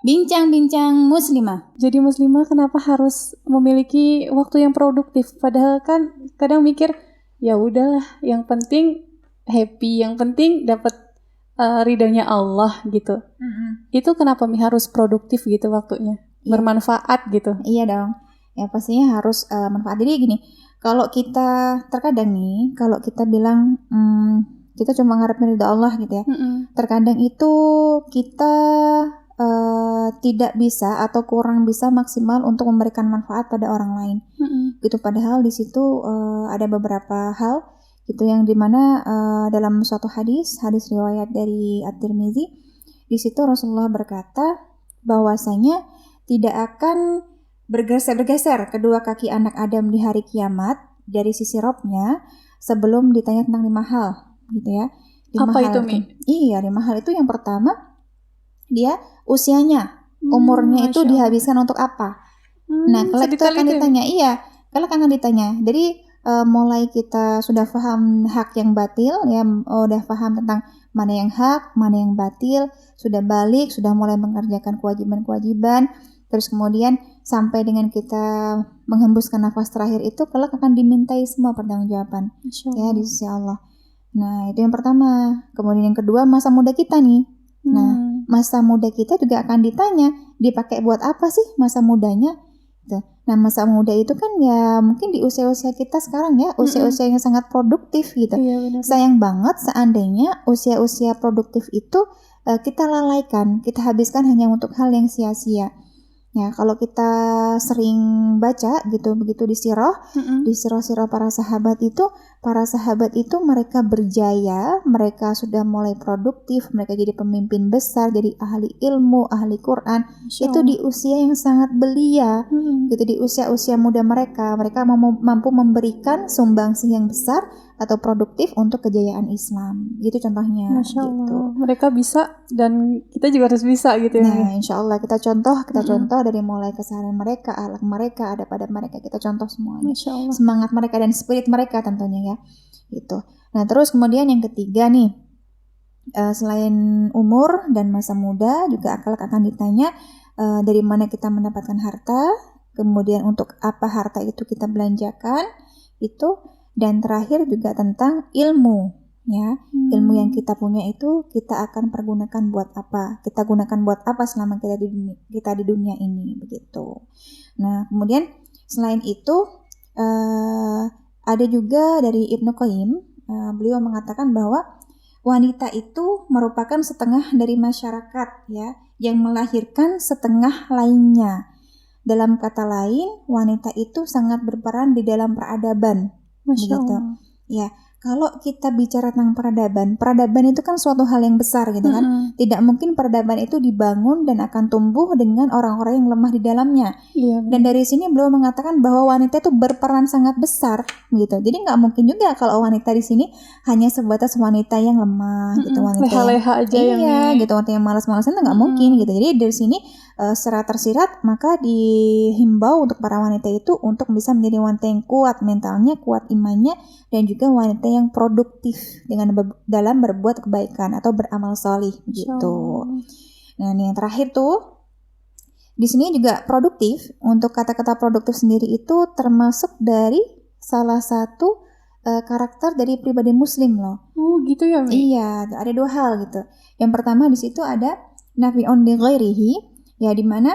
Bincang-bincang muslimah. Jadi muslimah kenapa harus memiliki waktu yang produktif? Padahal kan kadang mikir, ya udahlah, yang penting happy, yang penting dapat ridhonya Allah gitu. Itu kenapa harus produktif gitu waktunya? Bermanfaat gitu. Iya dong. Ya pastinya harus manfaat. Jadi gini, kalau kita terkadang nih, kalau kita bilang kita cuma ngarepin ridha Allah gitu ya. Terkadang itu kita tidak bisa atau kurang bisa maksimal untuk memberikan manfaat pada orang lain. Gitu, padahal di situ ada beberapa hal gitu yang dimana dalam suatu hadis riwayat dari At-Tirmizi, di situ Rasulullah berkata bahwasanya tidak akan bergeser kedua kaki anak Adam di hari kiamat dari sisi Robnya sebelum ditanya tentang 5 hal gitu ya. 5 apa hal itu, Mi? Iya, 5 hal itu yang pertama dia usianya, umurnya itu dihabiskan untuk apa? Nah, kalau itu akan ditanya, kalau akan ditanya. Jadi mulai kita sudah paham hak yang batil, ya, udah paham tentang mana yang hak, mana yang batil, sudah balik, sudah mulai mengerjakan kewajiban-kewajiban, terus kemudian sampai dengan kita menghembuskan nafas terakhir itu, kelak akan dimintai semua pertanggungjawaban, ya, di sisi Allah. Nah, itu yang pertama. Kemudian yang kedua, masa muda kita nih. Nah, masa muda kita juga akan ditanya, dipakai buat apa sih masa mudanya? Gitu. Nah, masa muda itu kan ya mungkin di usia-usia kita sekarang ya, usia-usia yang sangat produktif gitu. Iya, sayang banget seandainya usia-usia produktif itu kita lalaikan, kita habiskan hanya untuk hal yang sia-sia. Ya, kalau kita sering baca gitu, begitu di sirah para sahabat itu mereka berjaya, mereka sudah mulai produktif, mereka jadi pemimpin besar, jadi ahli ilmu, ahli Quran. Itu di usia yang sangat belia, gitu, di usia-usia muda mereka mampu memberikan sumbangsih yang besar atau produktif untuk kejayaan Islam. Gitu contohnya. Masya Allah. Gitu. Mereka bisa dan kita juga harus bisa gitu ya. Nah, insya Allah kita contoh dari mulai keseharian mereka, akhlak mereka, adab-adab mereka, kita contoh semuanya. Semangat mereka dan spirit mereka tentunya ya. Gitu. Nah, terus kemudian yang ketiga nih, selain umur dan masa muda, juga akhlak akan ditanya dari mana kita mendapatkan harta, kemudian untuk apa harta itu kita belanjakan, itu, dan terakhir juga tentang ilmu, ya. Ilmu yang kita punya itu kita akan pergunakan buat apa? Kita gunakan buat apa selama kita di dunia ini, begitu. Nah, kemudian selain itu ada juga dari Ibnu Qayyim, beliau mengatakan bahwa wanita itu merupakan setengah dari masyarakat, ya, yang melahirkan setengah lainnya. Dalam kata lain, wanita itu sangat berperan di dalam peradaban. Begitu. Ya, kalau kita bicara tentang peradaban itu kan suatu hal yang besar gitu kan. Tidak mungkin peradaban itu dibangun dan akan tumbuh dengan orang-orang yang lemah di dalamnya. Dan dari sini beliau mengatakan bahwa wanita itu berperan sangat besar gitu. Jadi nggak mungkin juga kalau wanita di sini hanya sebatas wanita yang lemah gitu, wanita leha-leha aja gitu, wanita yang malas-malasan, nggak mungkin gitu. Jadi dari sini secara tersirat maka dihimbau untuk para wanita itu untuk bisa menjadi wanita yang kuat mentalnya, kuat imannya, dan juga wanita yang produktif dalam berbuat kebaikan atau beramal sholih gitu. Nah, yang terakhir tuh di sini juga produktif. Untuk kata-kata produktif sendiri itu termasuk dari salah satu karakter dari pribadi Muslim loh. Oh gitu ya, Mi? Iya, ada 2 hal gitu. Yang pertama di situ ada nafi'un li ghairihi, ya, di mana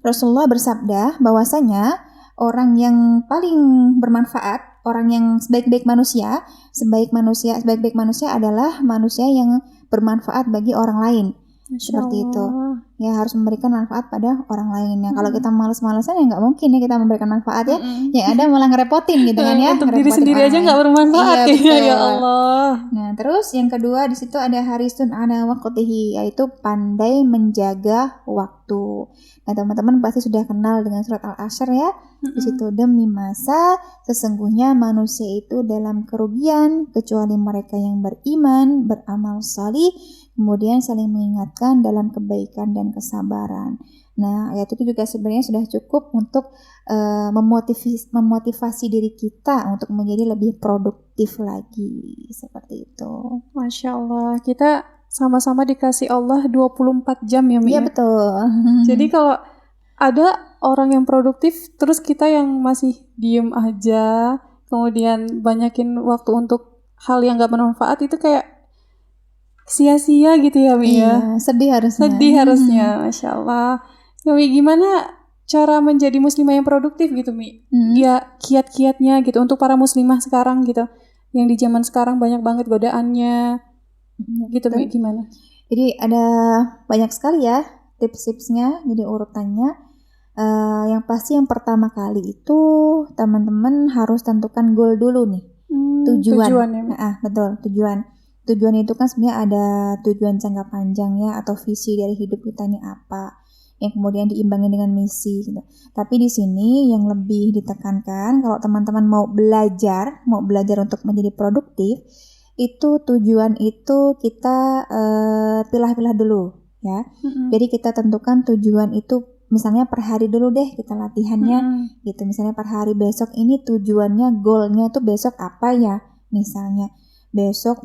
Rasulullah bersabda bahwasanya orang yang paling bermanfaat, orang yang sebaik-baik manusia adalah manusia yang bermanfaat bagi orang lain. Seperti itu. Ya, harus memberikan manfaat pada orang lain. Ya, kalau kita malas-malasan ya nggak mungkin ya kita memberikan manfaat ya. Yang ada malah ngerepotin gitu kan ya. Untuk diri sendiri aja nggak bermanfaat ya Allah. Nah, terus yang kedua di situ ada harisun ala waqtihi, yaitu pandai menjaga waktu. Nah, teman-teman pasti sudah kenal dengan surat Al-Asr ya. Di situ, demi masa sesungguhnya manusia itu dalam kerugian kecuali mereka yang beriman, beramal salih, kemudian saling mengingatkan dalam kebaikan dan kesabaran. Nah, ayat itu juga sebenarnya sudah cukup untuk memotivasi diri kita untuk menjadi lebih produktif lagi, seperti itu. Masya Allah, kita sama-sama dikasih Allah 24 jam ya Mi. Iya betul. Jadi kalau ada orang yang produktif terus kita yang masih diem aja, kemudian banyakin waktu untuk hal yang gak bermanfaat, itu kayak sia-sia gitu ya Mi ya. Iya, sedih harusnya. Masya Allah. Ya Mi, gimana cara menjadi muslimah yang produktif gitu Mi? Ya kiat-kiatnya gitu untuk para muslimah sekarang gitu, yang di zaman sekarang banyak banget godaannya gitu Mi, gimana? Jadi ada banyak sekali ya tips-tipsnya. Jadi urutannya yang pasti yang pertama kali itu teman-teman harus tentukan goal dulu nih. Tujuan ya, betul, tujuan itu kan sebenarnya ada tujuan jangka panjang ya, atau visi dari hidup kita ini apa, yang kemudian diimbangi dengan misi gitu. Tapi di sini yang lebih ditekankan, kalau teman-teman mau belajar untuk menjadi produktif, itu tujuan itu kita pilah-pilah dulu ya. Jadi kita tentukan tujuan itu, misalnya per hari dulu deh kita latihannya gitu. Misalnya per hari, besok ini tujuannya, goalnya itu besok apa ya. Misalnya besok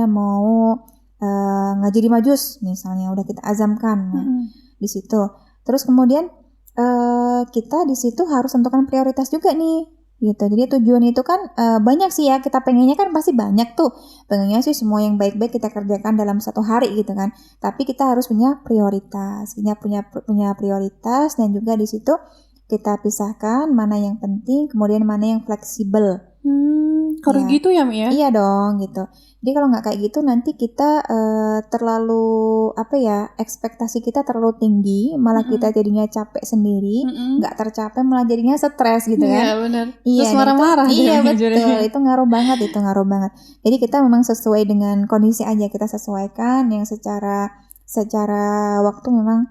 mau ngaji di Majus misalnya, udah kita azamkan di situ. Terus kemudian kita di situ harus tentukan prioritas juga nih gitu. Jadi tujuan itu kan banyak sih ya, kita pengennya kan pasti banyak tuh, pengennya sih semua yang baik-baik kita kerjakan dalam satu hari gitu kan. Tapi kita harus punya prioritas, punya prioritas, dan juga di situ kita pisahkan mana yang penting, kemudian mana yang fleksibel. Harus ya. Gitu ya Mi ya? Iya dong gitu. Jadi kalau nggak kayak gitu nanti kita terlalu ekspektasi kita terlalu tinggi, malah kita jadinya capek sendiri, nggak tercapai, malah jadinya stres gitu kan. Iya benar. Iya, terus marah-marah. Iya betul, itu ngaruh banget. Jadi kita memang sesuai dengan kondisi aja, kita sesuaikan yang secara waktu memang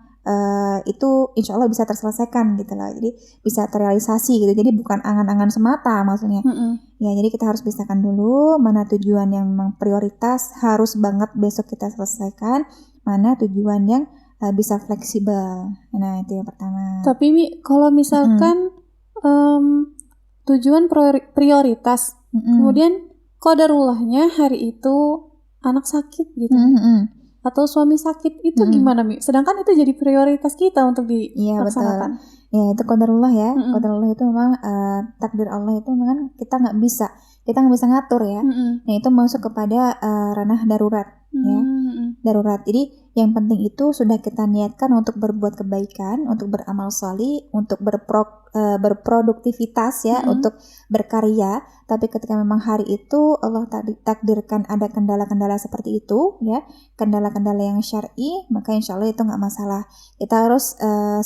itu insya Allah bisa terselesaikan gitu loh. Jadi bisa terrealisasi gitu. Jadi bukan angan-angan semata maksudnya. Ya, jadi kita harus pisahkan dulu mana tujuan yang memang prioritas harus banget besok kita selesaikan, mana tujuan yang bisa fleksibel. Nah, itu yang pertama. Tapi Mi, kalau misalkan tujuan prioritas, kemudian qadarullahnya hari itu anak sakit gitu. Atau suami sakit, itu gimana Mi? Sedangkan itu jadi prioritas kita untuk dilaksanakan. Iya, itu qadarullah ya. Qadarullah itu memang takdir Allah, itu memang kita nggak bisa ngatur ya. Nah, itu masuk kepada ranah darurat ya. Darurat. Jadi yang penting itu sudah kita niatkan untuk berbuat kebaikan, untuk beramal sholih, untuk berproduktivitas ya, untuk berkarya. Tapi ketika memang hari itu Allah takdirkan ada kendala-kendala seperti itu ya, kendala-kendala yang syar'i, maka insya Allah itu nggak masalah. Kita harus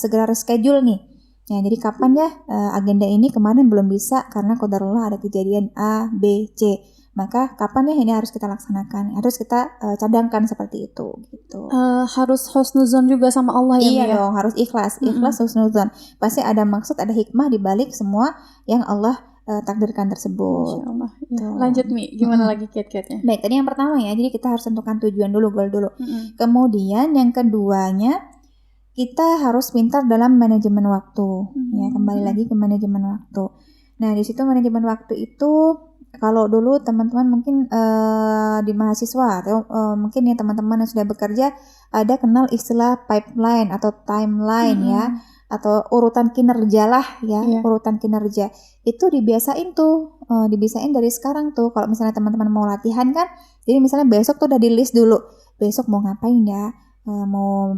segera reschedule nih. Ya, jadi kapan ya agenda ini kemarin belum bisa karena qadarullah ada kejadian A, B, C. Maka kapan ya ini harus kita laksanakan, harus kita cadangkan seperti itu gitu. Harus husnuzon juga sama Allah ya. Iya dong, harus ikhlas husnuzon. Pasti ada maksud, ada hikmah di balik semua yang Allah takdirkan tersebut. Masya Allah. Ya. Lanjut Mi, gimana lagi kiat-kiatnya? Baik, tadi yang pertama ya, jadi kita harus tentukan tujuan dulu, goal dulu. Kemudian yang keduanya, kita harus pintar dalam manajemen waktu. Ya, kembali lagi ke manajemen waktu. Nah, di situ manajemen waktu itu, kalau dulu teman-teman mungkin di mahasiswa atau mungkin ya teman-teman yang sudah bekerja ada kenal istilah pipeline atau timeline ya, atau urutan kinerja lah ya. Urutan kinerja itu dibiasain dari sekarang tuh. Kalau misalnya teman-teman mau latihan kan, jadi misalnya besok tuh udah di list dulu, besok mau ngapain ya, mau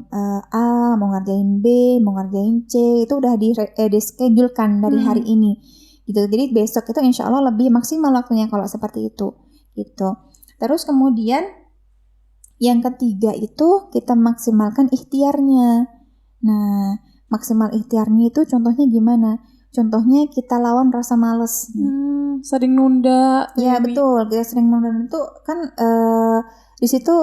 A, mau ngerjain B, mau ngerjain C, itu udah di-schedulekan dari hari ini gitu. Jadi besok itu insya Allah lebih maksimal waktunya kalau seperti itu gitu. Terus kemudian yang ketiga itu kita maksimalkan ikhtiarnya. Nah, maksimal ikhtiarnya itu contohnya gimana? Contohnya kita lawan rasa males. Sering nunda. Ya betul, kita sering nunda itu kan di situ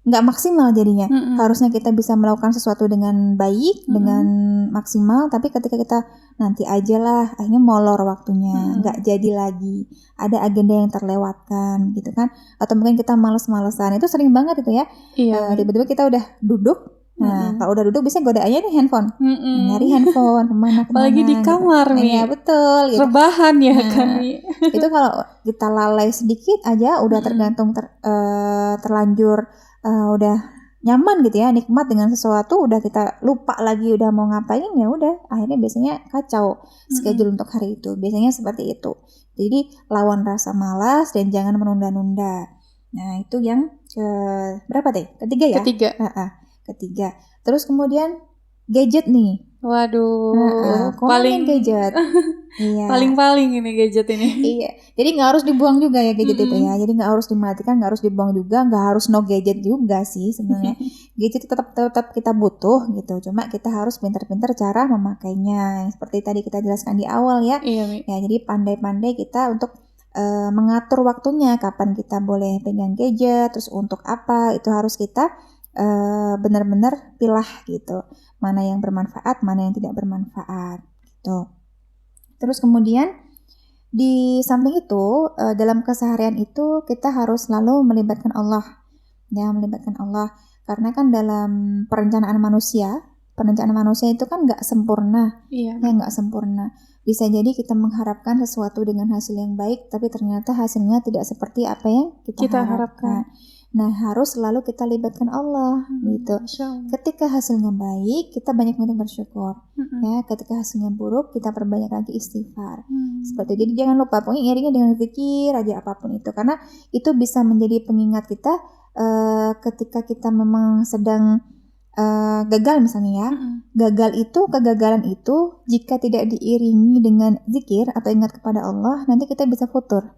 nggak maksimal jadinya. Harusnya kita bisa melakukan sesuatu dengan baik, dengan maksimal, tapi ketika kita nanti aja lah, akhirnya molor waktunya, nggak jadi lagi, ada agenda yang terlewatkan gitu kan, atau mungkin kita males-malesan, itu sering banget itu ya. Tiba-tiba kita udah duduk. Nah, kalau udah duduk biasanya godaannya nih handphone. Nyari handphone kemana. Apalagi di kamar gitu. nih. Iya, betul. Gitu. Rebahan ya kami. Itu kalau kita lalai sedikit aja udah tergantung terlanjur udah nyaman gitu ya, nikmat dengan sesuatu, udah kita lupa lagi udah mau ngapain, ya udah akhirnya biasanya kacau schedule untuk hari itu. Biasanya seperti itu. Jadi lawan rasa malas dan jangan menunda-nunda. Nah, itu yang berapa deh? Ketiga ya? Ketiga. Terus kemudian gadget nih. Waduh, paling gadget. Iya. Paling-paling ini gadget ini. Iya. Jadi nggak harus dibuang juga ya gadget itu ya. Jadi nggak harus dimatikan, nggak harus dibuang juga, nggak harus no gadget juga sih sebenarnya. Gadget tetap kita butuh gitu. Cuma kita harus pintar-pintar cara memakainya. Seperti tadi kita jelaskan di awal ya. Iya, Mi. Ya, jadi pandai-pandai kita untuk mengatur waktunya, kapan kita boleh pegang gadget, terus untuk apa, itu harus kita benar-benar pilah gitu. Mana yang bermanfaat, mana yang tidak bermanfaat gitu. Terus kemudian di samping itu dalam keseharian itu kita harus selalu melibatkan Allah. Ya, melibatkan Allah. Karena kan dalam perencanaan manusia itu kan nggak sempurna. Iya. Ya, nggak sempurna. Bisa jadi kita mengharapkan sesuatu dengan hasil yang baik, tapi ternyata hasilnya tidak seperti apa yang kita harapkan. Nah, harus selalu kita libatkan Allah gitu. Ketika hasilnya baik, kita banyak-banyak bersyukur. Ya, ketika hasilnya buruk, kita perbanyak lagi istighfar. Seperti itu. Jadi jangan lupa, pokoknya iringi dengan zikir aja apapun itu, karena itu bisa menjadi pengingat kita ketika kita memang sedang gagal misalnya ya. Kegagalan itu jika tidak diiringi dengan zikir atau ingat kepada Allah, nanti kita bisa futur.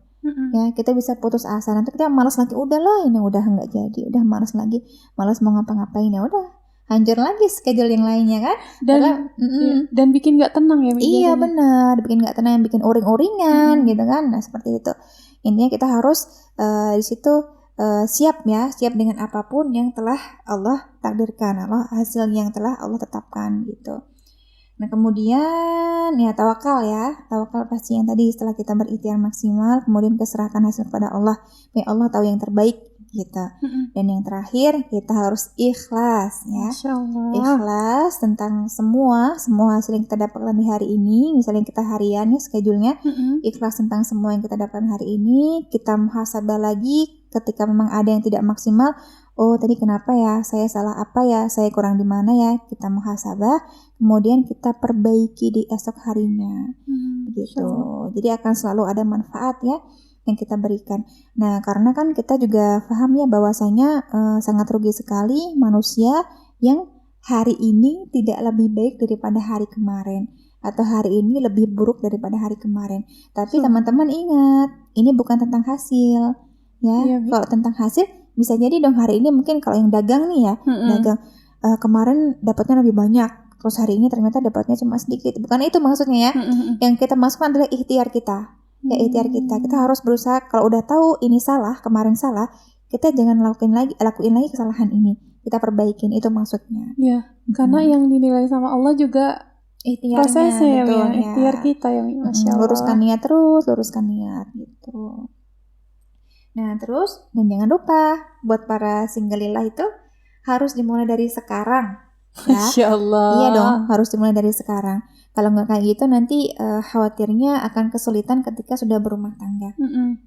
Ya, kita bisa putus asa, nanti kita malas lagi, udahlah ini udah nggak jadi, udah malas lagi, malas mau ngapa-ngapain, ya udah hancur lagi schedule yang lainnya kan, dan bikin nggak tenang ya. Iya benar, bikin nggak tenang, bikin uring-uringan gitu kan. Nah seperti itu, intinya kita harus di situ siap dengan apapun yang telah Allah takdirkan, hasil yang telah Allah tetapkan gitu. Nah kemudian ya tawakal pasti yang tadi setelah kita berikhtiar maksimal, kemudian keserahkan hasil kepada Allah. Ya Allah tahu yang terbaik gitu. Dan yang terakhir kita harus ikhlas ya. Ikhlas tentang semua hasil yang kita dapatkan di hari ini. Misalnya kita harian ya schedule-nya, ikhlas tentang semua yang kita dapatkan hari ini. Kita muhasabah lagi ketika memang ada yang tidak maksimal. Oh tadi kenapa ya, saya salah apa ya, saya kurang di mana ya, kita muhasabah, kemudian kita perbaiki di esok harinya gitu. Jadi akan selalu ada manfaat ya yang kita berikan. Nah karena kan kita juga paham ya bahwasanya sangat rugi sekali manusia yang hari ini tidak lebih baik daripada hari kemarin, atau hari ini lebih buruk daripada hari kemarin. Tapi teman-teman ingat, ini bukan tentang hasil ya. Kalau tentang hasil bisa jadi dong hari ini mungkin kalau yang dagang nih ya, dagang kemarin dapatnya lebih banyak, terus hari ini ternyata dapatnya cuma sedikit. Bukan itu maksudnya ya. Yang kita masukkan adalah ikhtiar kita. Ya ikhtiar kita harus berusaha. Kalau udah tahu ini salah, kemarin salah, kita jangan lakuin lagi kesalahan ini. Kita perbaikin, itu maksudnya. Ya, karena yang dinilai sama Allah juga prosesnya ya, ikhtiar kita ya, Masya Allah. Luruskan niat gitu. Nah terus, dan jangan lupa buat para singlelillah itu harus dimulai dari sekarang ya. Masya Allah. Iya dong, harus dimulai dari sekarang. Kalau nggak kayak gitu nanti khawatirnya akan kesulitan ketika sudah berumah tangga.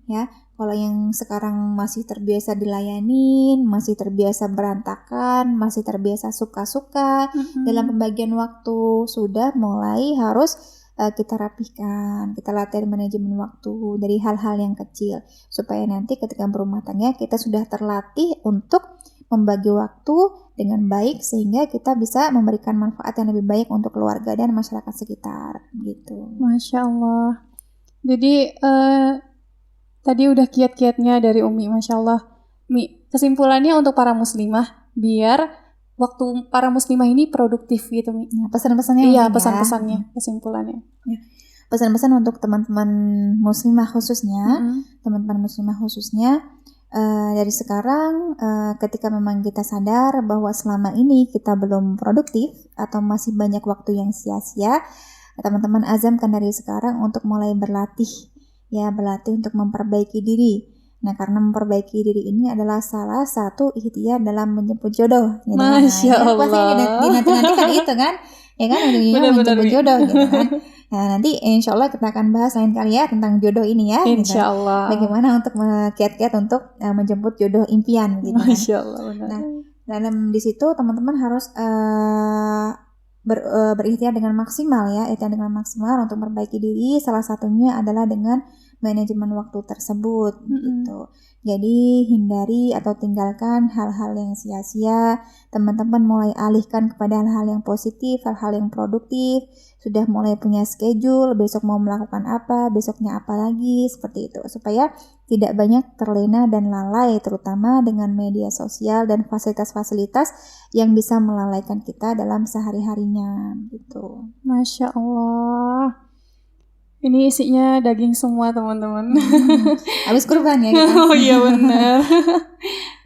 Ya, kalau yang sekarang masih terbiasa dilayanin, masih terbiasa berantakan, masih terbiasa suka-suka dalam pembagian waktu, sudah mulai harus kita rapihkan, kita latihan manajemen waktu dari hal-hal yang kecil, supaya nanti ketika berumah tangga kita sudah terlatih untuk membagi waktu dengan baik, sehingga kita bisa memberikan manfaat yang lebih baik untuk keluarga dan masyarakat sekitar gitu. Masya Allah. Jadi tadi udah kiat-kiatnya dari Umi, Masya Allah. Mi, kesimpulannya untuk para muslimah, biar waktu para muslimah ini produktif gitu, Mi. Ya, pesan-pesannya. Iya, pesan-pesannya, kesimpulannya. Ya. Pesan-pesan untuk teman-teman muslimah khususnya, dari sekarang ketika memang kita sadar bahwa selama ini kita belum produktif atau masih banyak waktu yang sia-sia, teman-teman azamkan dari sekarang untuk mulai berlatih untuk memperbaiki diri. Nah, karena memperbaiki diri ini adalah salah satu ikhtiar dalam menjemput jodoh. Gitu. Masya Allah. Pasti dinanti-nantikan itu kan, ya kan? Menjemput jodoh gitu kan. Nah, nanti insya Allah kita akan bahas lain kali ya tentang jodoh ini ya. Insya Allah. Bagaimana untuk kiat-kiat untuk menjemput jodoh impian gitu kan. Masya Allah, benar. Nah, dalam di situ teman-teman harus berikhtiar dengan maksimal ya, ikhtiar dengan maksimal untuk memperbaiki diri. Salah satunya adalah dengan manajemen waktu tersebut gitu. Jadi hindari atau tinggalkan hal-hal yang sia-sia. Teman-teman mulai alihkan kepada hal-hal yang positif, hal-hal yang produktif. Sudah mulai punya schedule, besok mau melakukan apa, besoknya apa lagi, seperti itu. Supaya tidak banyak terlena dan lalai, terutama dengan media sosial dan fasilitas-fasilitas yang bisa melalaikan kita dalam sehari-harinya gitu. Masya Allah. Ini isinya daging semua teman-teman. Habis kurban ya kita. Oh iya benar.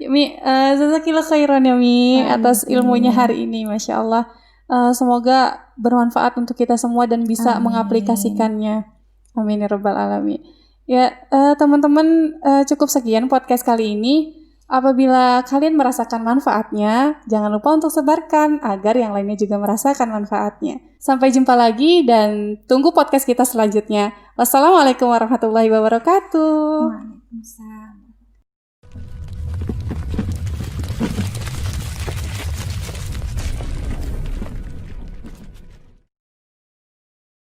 Mi, jazakillah khairan ya Mi atas ilmunya hari ini, Masya Allah. Semoga bermanfaat untuk kita semua dan bisa mengaplikasikannya. Amin ya rabbal alamin. Ya teman-teman, cukup sekian podcast kali ini. Apabila kalian merasakan manfaatnya, jangan lupa untuk sebarkan agar yang lainnya juga merasakan manfaatnya. Sampai jumpa lagi dan tunggu podcast kita selanjutnya. Wassalamualaikum warahmatullahi wabarakatuh. Waalaikumsalam.